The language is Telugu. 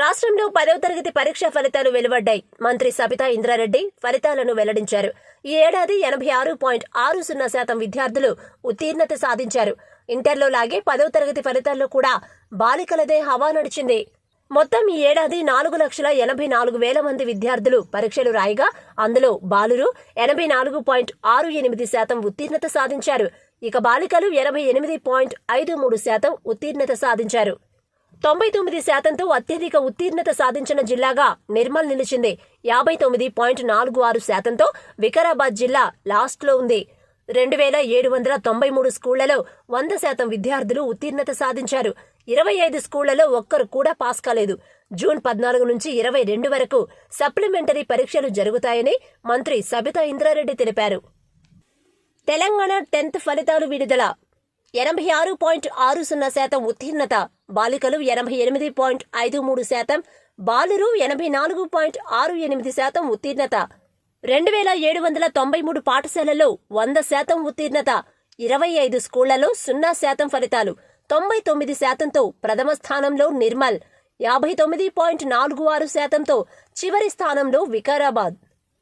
రాష్ట్రంలో 10వ తరగతి పరీక్ష ఫలితాలు వెలువడ్డాయి. మంత్రి సబితా ఇంద్రారెడ్డి ఫలితాలను వెల్లడించారు. ఈ ఏడాది 86.60% విద్యార్థులు ఉత్తీర్ణత సాధించారు. ఇంటర్లో లాగే 10వ తరగతి ఫలితాల్లో కూడా బాలికలదే హవా నడిచింది. మొత్తం ఈ ఏడాది 4,84,000 మంది విద్యార్థులు పరీక్షలు రాయగా అందులో బాలురు 84.68% ఉత్తీర్ణత సాధించారు. ఇక బాలికలు 88.53% ఉత్తీర్ణత సాధించారు. 99%తో అత్యధిక ఉత్తీర్ణత సాధించిన జిల్లాగా నిర్మల్ నిలిచింది. 59.46%తో వికారాబాద్ జిల్లా లాస్ట్లో ఉంది. 2,793 స్కూళ్లలో 100% విద్యార్థులు ఉత్తీర్ణత సాధించారు. 25 స్కూళ్లలో ఒక్కరు కూడా పాస్ కాలేదు. జూన్ 14 నుంచి 22 వరకు సప్లిమెంటరీ పరీక్షలు జరుగుతాయని మంత్రి సబితా ఇంద్రారెడ్డి తెలిపారు. తెలంగాణ 10th ఫలితాలు విడుదల. 86.60% ఉత్తీర్ణత. బాలికలు 88.53%, బాలురు 84.68% ఉత్తీర్ణత. 2,793 పాఠశాలల్లో 100% ఉత్తీర్ణత. 25 స్కూళ్లలో 0% ఫలితాలు. 99%తో ప్రథమ స్థానంలో నిర్మల్. 59.46%తో చివరి స్థానంలో వికారాబాద్.